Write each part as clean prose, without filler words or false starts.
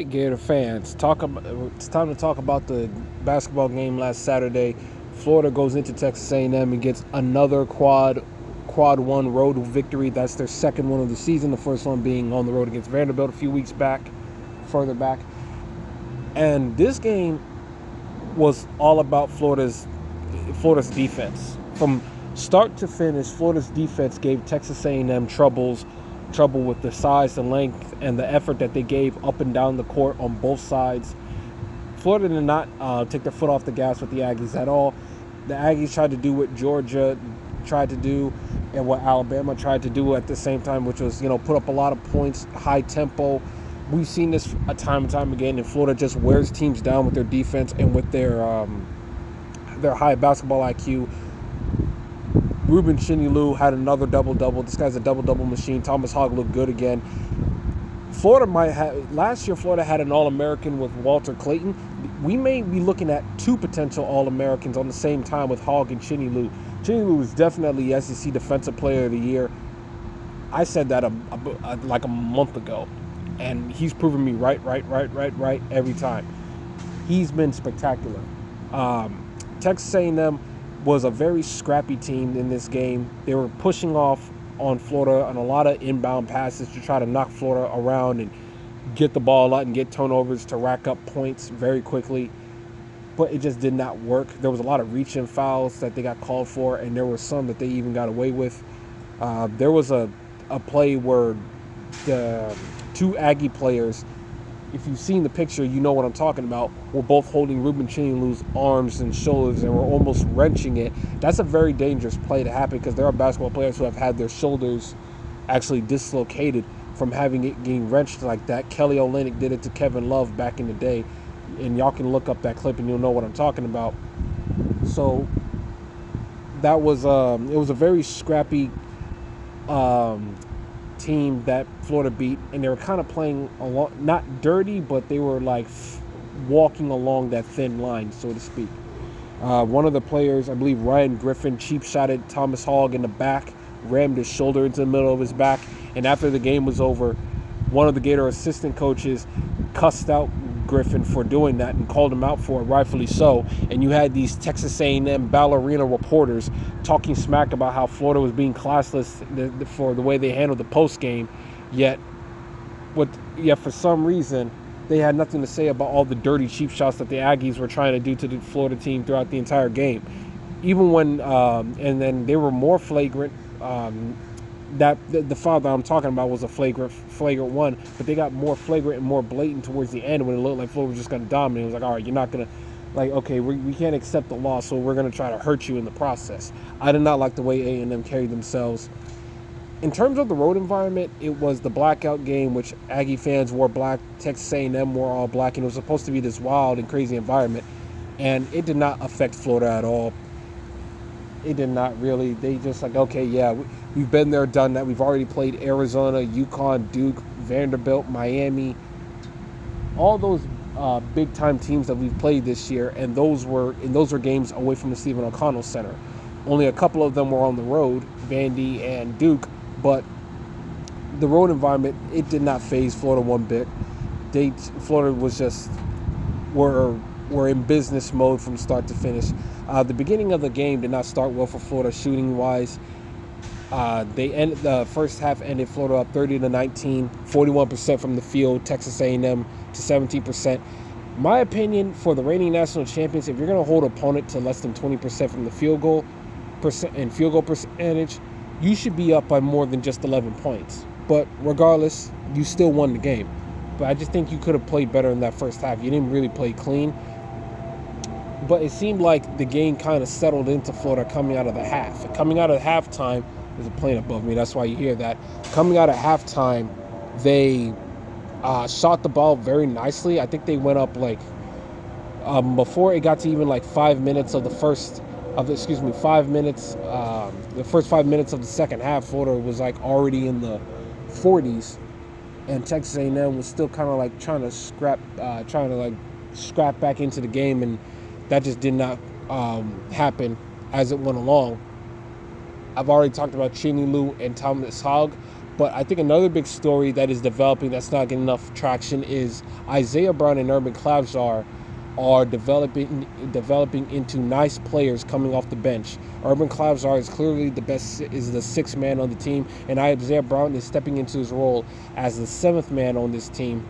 right, Gator fans. It's time to talk about the basketball game last Saturday. Florida goes into Texas A&M and gets another quad one road victory. That's their second one of the season. The first one being on the road against Vanderbilt a few weeks back, further back. And this game was all about Florida's defense. From start to finish, Florida's defense gave Texas A&M trouble with the size, the length, and the effort that they gave up and down the court on both sides. Florida did not take their foot off the gas with the Aggies at all. The Aggies tried to do what Georgia tried to do and what Alabama tried to do at the same time, which was, put up a lot of points, high tempo. We've seen this time and time again, and Florida just wears teams down with their defense and with their high basketball IQ. Rueben Chinyelu had another double-double. This guy's a double-double machine. Thomas Hogg looked good again. Last year Florida had an All-American with Walter Clayton. We may be looking at two potential All-Americans on the same time with Hogg and Chinyelu. Chinyelu was definitely SEC Defensive Player of the Year. I said that like a month ago, and he's proven me right every time. He's been spectacular. Texas A&M was a very scrappy team in this game. They were pushing off on Florida on a lot of inbound passes to try to knock Florida around and get the ball out and get turnovers to rack up points very quickly. But it just did not work. There was a lot of reach-in fouls that they got called for, and there were some that they even got away with. There was a play where the two Aggie players, if you've seen the picture, you know what I'm talking about, were both holding Rueben Chinyulu's arms and shoulders and were almost wrenching it. That's a very dangerous play to happen because there are basketball players who have had their shoulders actually dislocated from getting wrenched like that. Kelly Olynyk did it to Kevin Love back in the day, and y'all can look up that clip and you'll know what I'm talking about. So that was it was a very scrappy team that Florida beat, and they were kind of playing along, not dirty, but they were like walking along that thin line, so to speak. One of the players, I believe Ryan Griffin, cheap shotted Thomas Hogg in the back, rammed his shoulder into the middle of his back, and after the game was over, one of the Gator assistant coaches cussed out Griffin for doing that and called him out for it, rightfully so. And you had these Texas A&M ballerina reporters talking smack about how Florida was being classless for the way they handled the post game, yet for some reason they had nothing to say about all the dirty cheap shots that the Aggies were trying to do to the Florida team throughout the entire game. Even when and then they were more flagrant. That the foul that I'm talking about was a flagrant one, but they got more flagrant and more blatant towards the end when it looked like Florida was just going to dominate. It was like, all right, you're not going to, okay, we can't accept the loss, so we're going to try to hurt you in the process. I did not like the way A&M carried themselves. In terms of the road environment, it was the blackout game, which Aggie fans wore black, Texas A&M wore all black, and it was supposed to be this wild and crazy environment, and it did not affect Florida at all. It did not really. They just like, okay, yeah, we've been there, done that. We've already played Arizona, UConn, Duke, Vanderbilt, Miami, all those big-time teams that we've played this year, and those were games away from the Stephen O'Connell Center. Only a couple of them were on the road, Vandy and Duke, but the road environment, it did not faze Florida one bit. Florida was just were in business mode from start to finish. The beginning of the game did not start well for Florida shooting-wise. The first half ended Florida up 30-19, 41% from the field, Texas A&M to 17%. My opinion, for the reigning national champions, if you're going to hold an opponent to less than 20% from the field goal percentage, you should be up by more than just 11 points. But regardless, you still won the game. But I just think you could have played better in that first half. You didn't really play clean. But it seemed like the game kind of settled into Florida coming out of the half. Coming out of halftime, there's a plane above me, that's why you hear that. Coming out of halftime, they shot the ball very nicely. I think they went up before it got to even 5 minutes of the first 5 minutes, the first 5 minutes of the second half, Florida was already in the 40s, and Texas A&M was still kind of trying to scrap back into the game, and that just did not happen as it went along. I've already talked about Chinyelu and Thomas Hogg, But I think another big story that is developing that's not getting enough traction is Isaiah Brown and Rueben Chinyelu are developing into nice players coming off the bench. Rueben Chinyelu is clearly the sixth man on the team, and Isaiah Brown is stepping into his role as the seventh man on this team.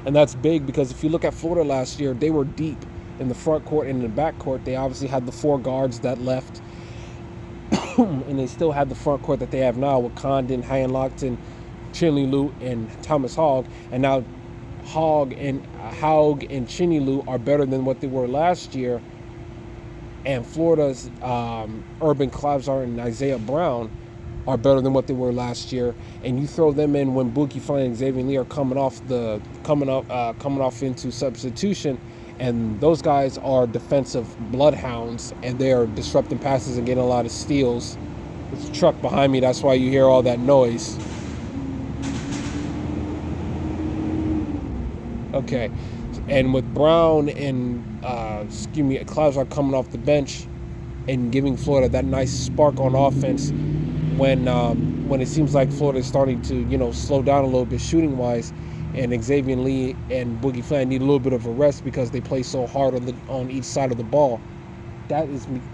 And that's big because if you look at Florida last year, they were deep in the front court and in the back court. They obviously had the four guards that left, and they still had the front court that they have now with Condon, Hagen-Lockton, Chinyelu, and Thomas Hogg. And now Hogg and Chinyelu are better than what they were last year. And Florida's Rueben Chinyelu and Isaiah Brown are better than what they were last year. And you throw them in when Boogie Fine and Xavier Lee are coming off into substitution, and those guys are defensive bloodhounds, and they are disrupting passes and getting a lot of steals. There's a truck behind me, that's why you hear all that noise. Okay, and with Brown and Chinyelu are coming off the bench and giving Florida that nice spark on offense when it seems like Florida is starting to slow down a little bit shooting wise, and Xavier Lee and Boogie Flan need a little bit of a rest because they play so hard on each side of the ball.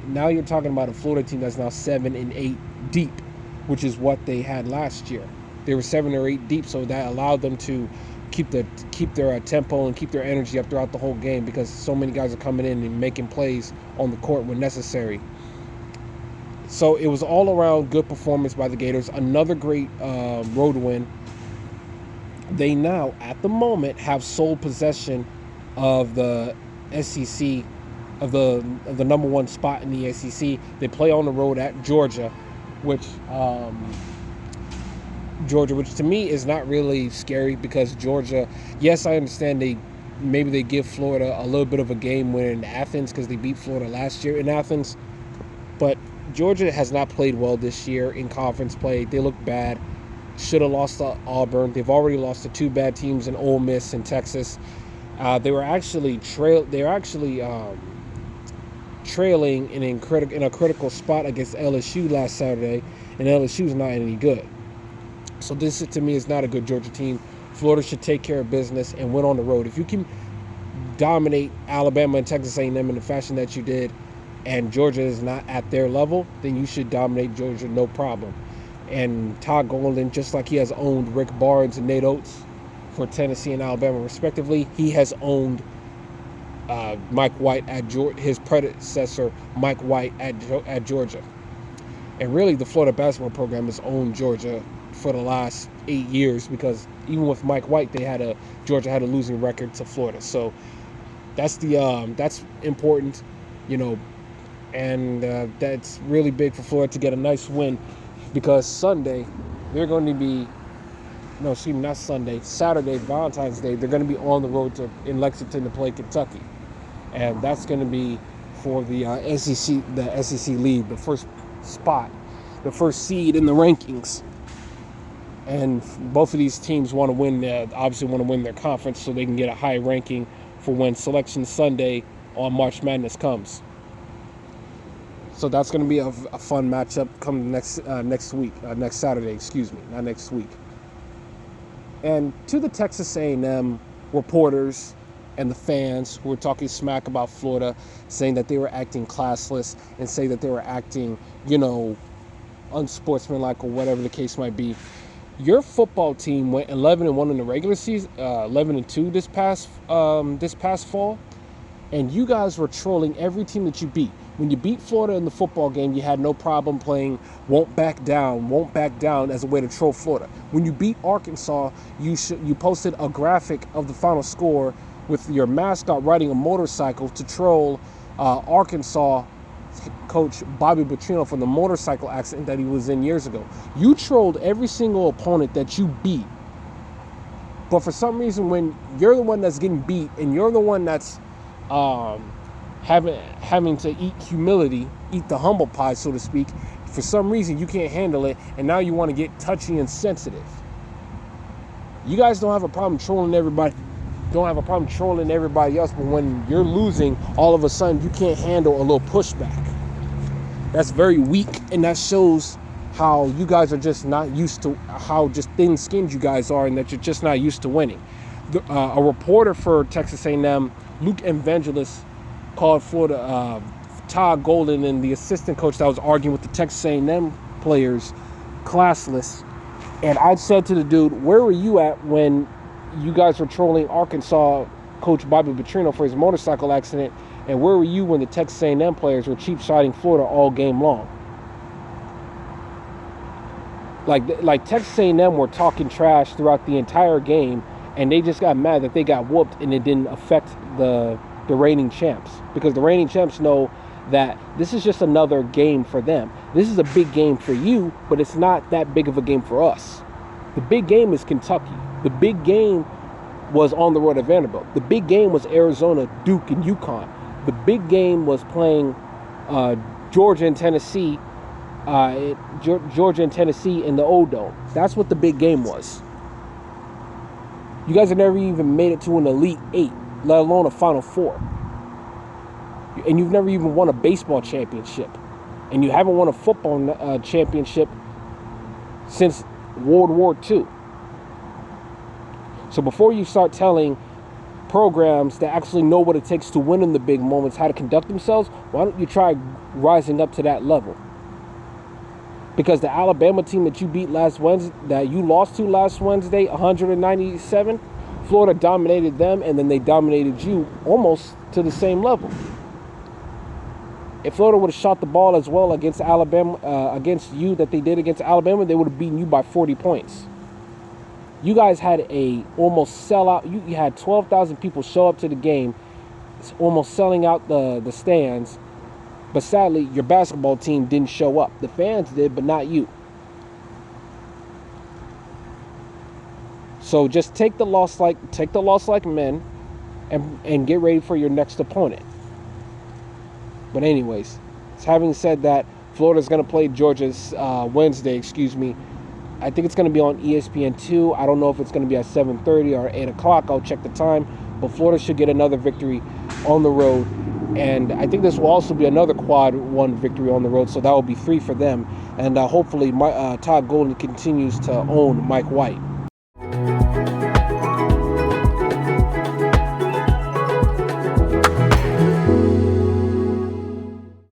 Now you're talking about a Florida team that's now 7 and 8 deep, which is what they had last year. They were 7 or 8 deep, so that allowed them to keep their tempo and keep their energy up throughout the whole game because so many guys are coming in and making plays on the court when necessary. So it was all around good performance by the Gators. Another great road win. They now, at the moment, have sole possession of the SEC, of the number one spot in the SEC. They play on the road at Georgia, which to me is not really scary because Georgia, yes, I understand they give Florida a little bit of a game win in Athens because they beat Florida last year in Athens, but Georgia has not played well this year in conference play. They look bad. Should have lost to Auburn. They've already lost to two bad teams in Ole Miss and Texas. They were actually trailing in a critical spot against LSU last Saturday, and LSU's not any good. So this, to me, is not a good Georgia team. Florida should take care of business and win on the road. If you can dominate Alabama and Texas A&M in the fashion that you did, and Georgia is not at their level, then you should dominate Georgia, no problem. And Todd Golden, just like he has owned Rick Barnes and Nate Oates for Tennessee and Alabama respectively, he has owned Mike White at his predecessor, Mike White at Georgia. And really, the Florida basketball program has owned Georgia for the last 8 years because even with Mike White, Georgia had a losing record to Florida. So that's important, and that's really big for Florida to get a nice win because Sunday, they're going to be, Saturday, Valentine's Day, they're going to be on the road in Lexington to play Kentucky. And that's going to be for the SEC lead, the first spot, the first seed in the rankings. And both of these teams obviously want to win their conference so they can get a high ranking for when Selection Sunday on March Madness comes. So that's going to be a fun matchup coming next Saturday, not next week. And to the Texas A&M reporters and the fans who were talking smack about Florida, saying that they were acting classless and say that they were acting, unsportsmanlike or whatever the case might be. Your football team went 11-1 in the regular season, 11-2 this past fall, and you guys were trolling every team that you beat. When you beat Florida in the football game, you had no problem playing won't back down as a way to troll Florida. When you beat Arkansas, you posted a graphic of the final score with your mascot riding a motorcycle to troll Arkansas coach Bobby Petrino from the motorcycle accident that he was in years ago. You trolled every single opponent that you beat. But for some reason, when you're the one that's getting beat and you're the one that's having to eat the humble pie, so to speak, for some reason you can't handle it, and now you want to get touchy and sensitive. You guys don't have a problem trolling everybody. Don't have a problem trolling everybody else, but when you're losing, all of a sudden you can't handle a little pushback. That's very weak, and that shows how you guys are just not used to how just thin-skinned you guys are, and that you're just not used to winning. A reporter for Texas A&M, Luke Evangelist, called Florida Todd Golden and the assistant coach that was arguing with the Texas A&M players classless. And I said to the dude, where were you at when you guys were trolling Arkansas coach Bobby Petrino for his motorcycle accident? And where were you when the Texas A&M players were cheap-shotting Florida all game long? Like Texas A&M were talking trash throughout the entire game, and they just got mad that they got whooped and it didn't affect the reigning champs, because the reigning champs know that this is just another game for them. This is a big game for you, but it's not that big of a game for us. The big game is Kentucky. The big game was on the road at Vanderbilt. The big game was Arizona, Duke, and UConn. The big game was playing Georgia and Tennessee in the O Dome. That's what the big game was. You guys have never even made it to an Elite Eight, let alone a Final Four. And you've never even won a baseball championship. And you haven't won a football championship since World War II. So before you start telling programs that actually know what it takes to win in the big moments how to conduct themselves, why don't you try rising up to that level? Because the Alabama team that you beat last Wednesday, that you lost to last Wednesday, 197, Florida dominated them, and then they dominated you almost to the same level. If Florida would have shot the ball as well against Alabama, against you that they did against Alabama, they would have beaten you by 40 points. You guys had a almost sellout. You had 12,000 people show up to the game. It's almost selling out the stands. But sadly, your basketball team didn't show up. The fans did, but not you. So just take the loss like men, and get ready for your next opponent. But anyways, having said that, Florida's going to play Georgia's Wednesday. I think it's going to be on ESPN2. I don't know if it's going to be at 7:30 or 8 o'clock. I'll check the time. But Florida should get another victory on the road. And I think this will also be another quad one victory on the road. So that will be 3 for them. And hopefully Todd Golden continues to own Mike White.